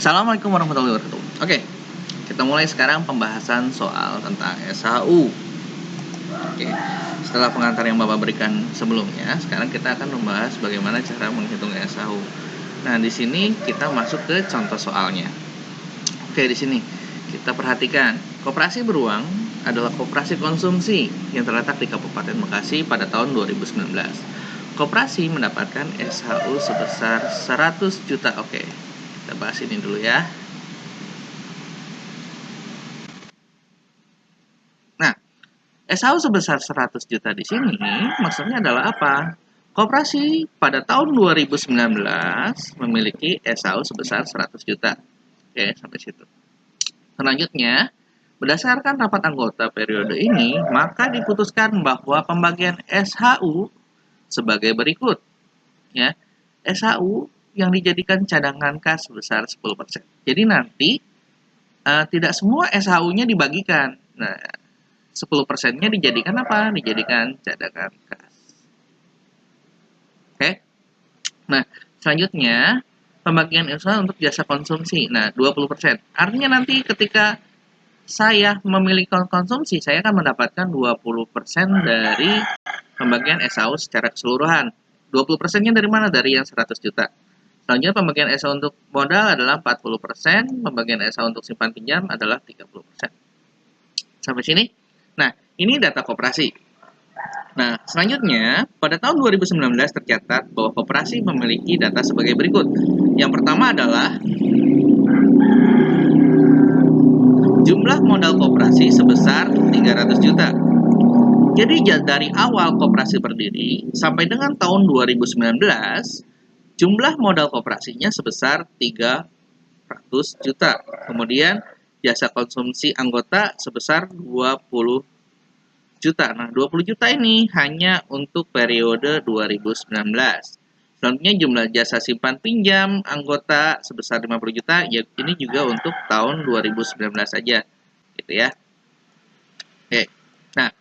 Assalamualaikum warahmatullahi wabarakatuh. Oke, kita mulai sekarang pembahasan soal tentang SHU. Oke, setelah pengantar yang Bapak berikan sebelumnya, sekarang kita akan membahas bagaimana cara menghitung SHU. Nah, di sini kita masuk ke contoh soalnya. Oke, di sini kita perhatikan, koperasi beruang adalah koperasi konsumsi yang terletak di Kabupaten Bekasi pada tahun 2019. Koperasi mendapatkan SHU sebesar 100 juta. Oke, kita bahas ini dulu ya. Nah, SHU sebesar 100 juta di sini maksudnya adalah apa? Koperasi pada tahun 2019 memiliki SHU sebesar 100 juta. Oke, sampai situ. Selanjutnya, berdasarkan rapat anggota periode ini, maka diputuskan bahwa pembagian SHU sebagai berikut. Ya, SHU yang dijadikan cadangan kas sebesar 10%. Jadi nanti tidak semua SHU-nya dibagikan. Nah, 10%-nya dijadikan apa? Dijadikan cadangan kas. Oke. Nah, selanjutnya pembagian usaha untuk jasa konsumsi. Nah, 20%. Artinya nanti ketika saya memilih konsumsi, saya akan mendapatkan 20% dari pembagian SHU secara keseluruhan. 20%-nya dari mana? Dari yang 100 juta. Selanjutnya pembagian SHU untuk modal adalah 40%, pembagian SHU untuk simpan pinjam adalah 30%. Sampai sini? Nah, ini data koperasi. Nah, selanjutnya, pada tahun 2019 tercatat bahwa koperasi memiliki data sebagai berikut. Yang pertama adalah jumlah modal koperasi sebesar 300 juta. Jadi dari awal koperasi berdiri sampai dengan tahun 2019, jumlah modal koperasinya sebesar 300 juta. Kemudian jasa konsumsi anggota sebesar 20 juta. Nah, 20 juta ini hanya untuk periode 2019. Selanjutnya jumlah jasa simpan pinjam anggota sebesar 50 juta, ya ini juga untuk tahun 2019 saja. Gitu ya. Oke. Nah,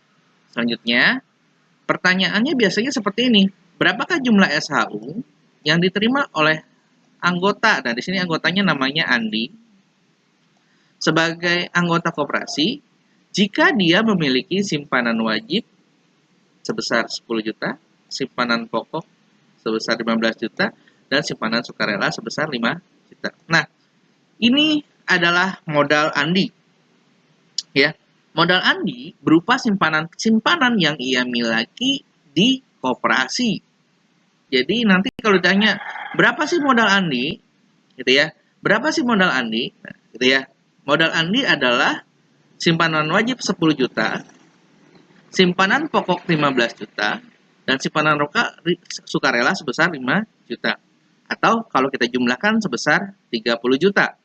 selanjutnya pertanyaannya biasanya seperti ini. Berapakah jumlah SHU yang diterima oleh anggota? Nah, di sini anggotanya namanya Andi. Sebagai anggota koperasi, jika dia memiliki simpanan wajib sebesar 10 juta, simpanan pokok sebesar 15 juta, dan simpanan sukarela sebesar 5 juta. Nah, ini adalah modal Andi. Ya, modal Andi berupa simpanan yang ia miliki di koperasi. Jadi nanti kalau ditanya, berapa sih modal Andi? Gitu ya. Berapa sih modal Andi? Nah, gitu ya. Modal Andi adalah simpanan wajib 10 juta, simpanan pokok 15 juta, dan simpanan sukarela sebesar 5 juta. Atau kalau kita jumlahkan sebesar 30 juta.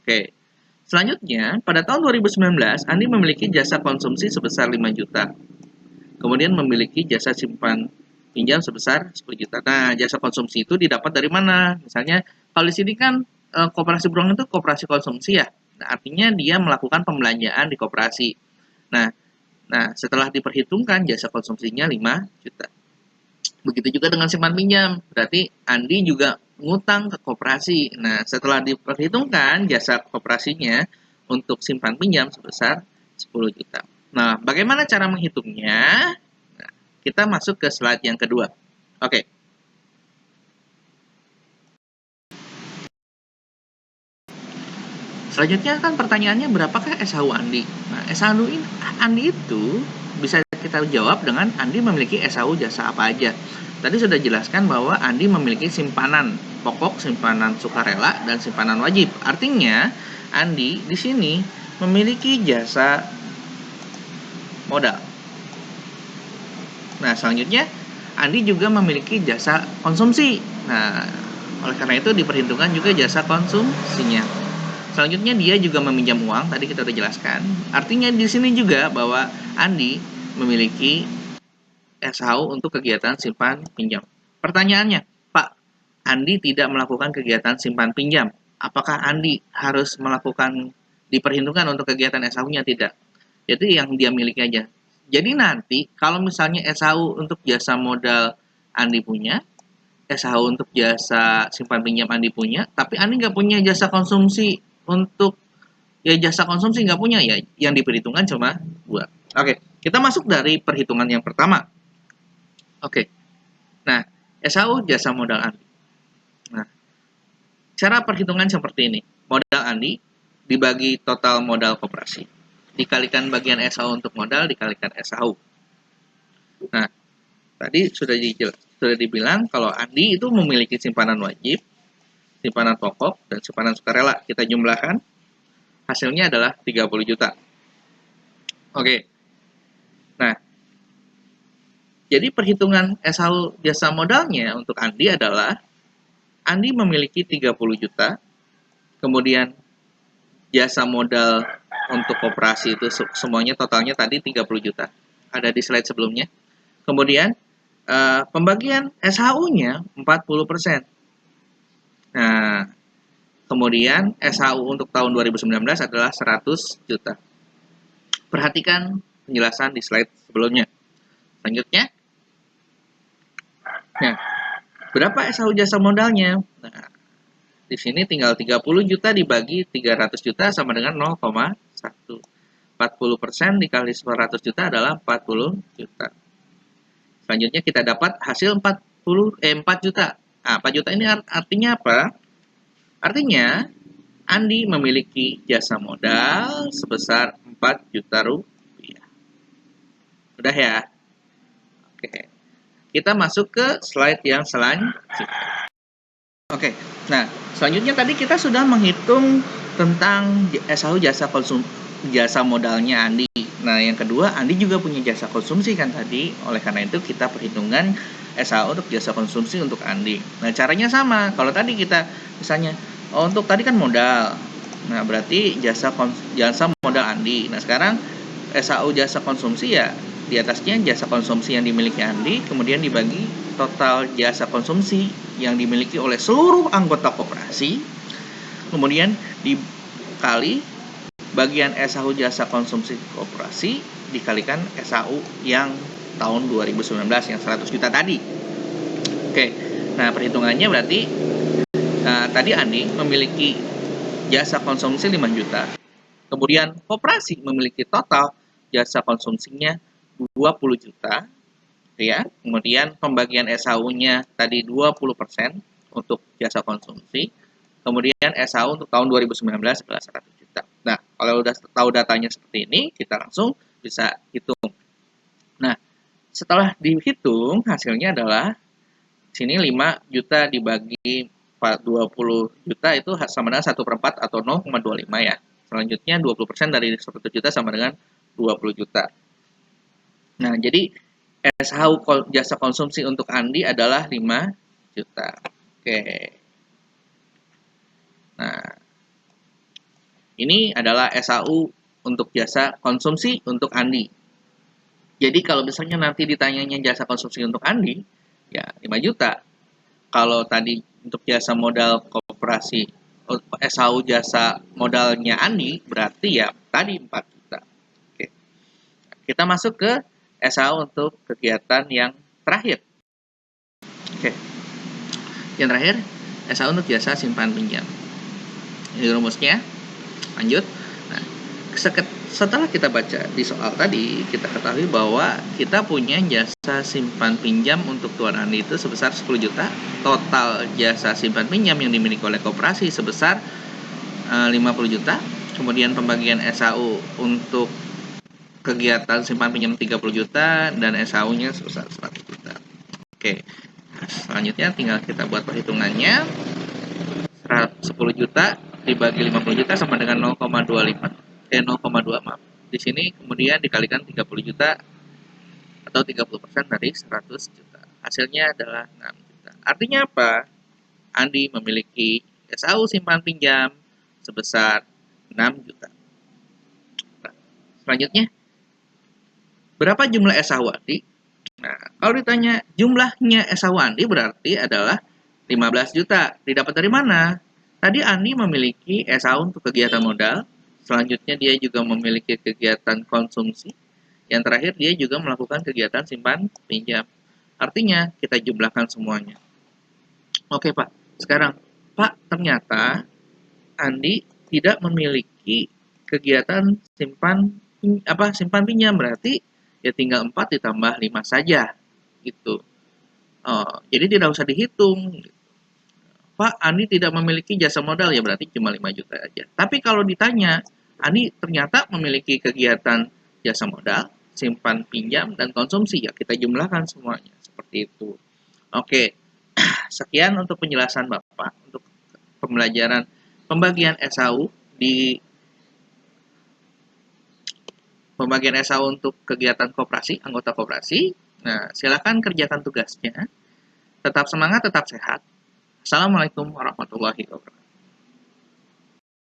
Oke. Selanjutnya, pada tahun 2019, Andi memiliki jasa konsumsi sebesar 5 juta. Kemudian memiliki jasa simpan pinjam sebesar 10 juta. Nah, jasa konsumsi itu didapat dari mana? Misalnya, kalau di sini kan koperasi beruang itu koperasi konsumsi ya. Nah, artinya dia melakukan pembelanjaan di koperasi. Nah, setelah diperhitungkan jasa konsumsinya 5 juta. Begitu juga dengan simpan pinjam. Berarti Andi juga ngutang ke koperasi. Nah, setelah diperhitungkan jasa koperasinya untuk simpan pinjam sebesar 10 juta. Nah, bagaimana cara menghitungnya? Nah, kita masuk ke slide yang kedua. Oke. Selanjutnya kan pertanyaannya berapakah SHU Andi? Nah, SHU Andi itu bisa kita jawab dengan Andi memiliki SHU jasa apa aja. Tadi sudah jelaskan bahwa Andi memiliki simpanan pokok, simpanan sukarela, dan simpanan wajib. Artinya, Andi di sini memiliki jasa modal. Nah, selanjutnya Andi juga memiliki jasa konsumsi. Nah, oleh karena itu diperhitungkan juga jasa konsumsinya. Selanjutnya dia juga meminjam uang, tadi kita sudah jelaskan. Artinya di sini juga bahwa Andi memiliki SHU untuk kegiatan simpan pinjam. Pertanyaannya, Pak, Andi tidak melakukan kegiatan simpan pinjam. Apakah Andi harus melakukan diperhitungkan untuk kegiatan SHU-nya? Tidak. Jadi yang dia miliki aja. Jadi nanti kalau misalnya SHU untuk jasa modal Andi punya, SHU untuk jasa simpan pinjam Andi punya, tapi Andi nggak punya jasa konsumsi untuk ya jasa konsumsi nggak punya ya, yang diperhitungkan cuma dua. Oke, kita masuk dari perhitungan yang pertama. Oke, nah SHU jasa modal Andi. Nah, cara perhitungan seperti ini. Modal Andi dibagi total modal koperasi. Dikalikan bagian SHU untuk modal, dikalikan SHU. Nah, tadi sudah dibilang kalau Andi itu memiliki simpanan wajib, simpanan pokok, dan simpanan sukarela. Kita jumlahkan, hasilnya adalah 30 juta. Oke. Nah, jadi perhitungan SHU jasa modalnya untuk Andi adalah Andi memiliki 30 juta, kemudian jasa modal untuk koperasi itu semuanya totalnya tadi 30 juta. Ada di slide sebelumnya. Kemudian pembagian SHU-nya 40%. Nah, kemudian SHU untuk tahun 2019 adalah 100 juta. Perhatikan penjelasan di slide sebelumnya. Selanjutnya, nah, berapa SHU jasa modalnya? Nah, di sini tinggal 30 juta dibagi 300 juta sama dengan 0,1. 40% dikali 100 juta adalah 40 juta. Selanjutnya kita dapat hasil 4 juta. Nah, 4 juta ini artinya apa? Artinya Andi memiliki jasa modal sebesar 4 juta rupiah. Udah ya? Oke. Kita masuk ke slide yang selanjutnya. Oke. Nah, selanjutnya tadi kita sudah menghitung tentang SHU jasa modalnya Andi. Nah, yang kedua, Andi juga punya jasa konsumsi kan tadi. Oleh karena itu kita perhitungan SHU untuk jasa konsumsi untuk Andi. Nah, caranya sama. Kalau tadi kita misalnya untuk tadi kan modal. Nah, berarti jasa modal Andi. Nah, sekarang SHU jasa konsumsi ya di atasnya jasa konsumsi yang dimiliki Andi, kemudian dibagi total jasa konsumsi yang dimiliki oleh seluruh anggota koperasi, kemudian dikali bagian SHU jasa konsumsi koperasi dikalikan SHU yang tahun 2019 yang 100 juta tadi. Oke, nah perhitungannya berarti tadi Andi memiliki jasa konsumsi 5 juta. Kemudian koperasi memiliki total jasa konsumsinya 20 juta. Ya, kemudian pembagian SHU-nya tadi 20% untuk jasa konsumsi. Kemudian SHU untuk tahun 2019 adalah 100 juta. Nah, kalau udah tahu datanya seperti ini, kita langsung bisa hitung. Nah, setelah dihitung, hasilnya adalah sini 5 juta dibagi 20 juta itu sama dengan 1/4 atau 0,25 ya. Selanjutnya 20% dari 100 juta sama dengan 20 juta. Nah, jadi SHU jasa konsumsi untuk Andi adalah 5 juta. Oke. Nah, ini adalah SHU untuk jasa konsumsi untuk Andi. Jadi kalau misalnya nanti ditanyanya jasa konsumsi untuk Andi, ya 5 juta. Kalau tadi untuk jasa modal koperasi, SHU jasa modalnya Andi, berarti ya tadi 4 juta. Oke. Kita masuk ke SHU untuk kegiatan yang terakhir. Oke. Yang terakhir, SHU untuk jasa simpan pinjam. Ini rumusnya. Lanjut. Nah, setelah kita baca di soal tadi, kita ketahui bahwa kita punya jasa simpan pinjam untuk Tuan Andi itu sebesar 10 juta. Total jasa simpan pinjam yang dimiliki oleh koperasi sebesar 50 juta. Kemudian pembagian SHU untuk kegiatan simpan pinjam 30 juta dan SHU-nya sebesar 100 juta. Oke. Selanjutnya tinggal kita buat perhitungannya. 10 juta dibagi 50 juta sama dengan 0,2 maaf. Di sini kemudian dikalikan 30 juta atau 30% dari 100 juta. Hasilnya adalah 6 juta. Artinya apa? Andi memiliki SHU simpan pinjam sebesar 6 juta. Nah, selanjutnya, berapa jumlah SHU Andi? Nah, kalau ditanya jumlahnya SHU Andi berarti adalah 15 juta. Didapat dari mana? Tadi Andi memiliki SHU untuk kegiatan modal. Selanjutnya dia juga memiliki kegiatan konsumsi. Yang terakhir dia juga melakukan kegiatan simpan pinjam. Artinya kita jumlahkan semuanya. Oke Pak, sekarang Pak ternyata Andi tidak memiliki kegiatan simpan pinjam, berarti ya tinggal 4 ditambah 5 saja gitu. Jadi tidak usah dihitung. Pak, Andi tidak memiliki jasa modal ya berarti cuma 5 juta aja. Tapi kalau ditanya, Andi ternyata memiliki kegiatan jasa modal, simpan pinjam dan konsumsi ya kita jumlahkan semuanya seperti itu. Oke, sekian untuk penjelasan Bapak untuk pembelajaran pembagian SAU di pembagian SAU untuk kegiatan koperasi, anggota koperasi. Nah, silakan kerjakan tugasnya. Tetap semangat, tetap sehat. Assalamualaikum warahmatullahi wabarakatuh.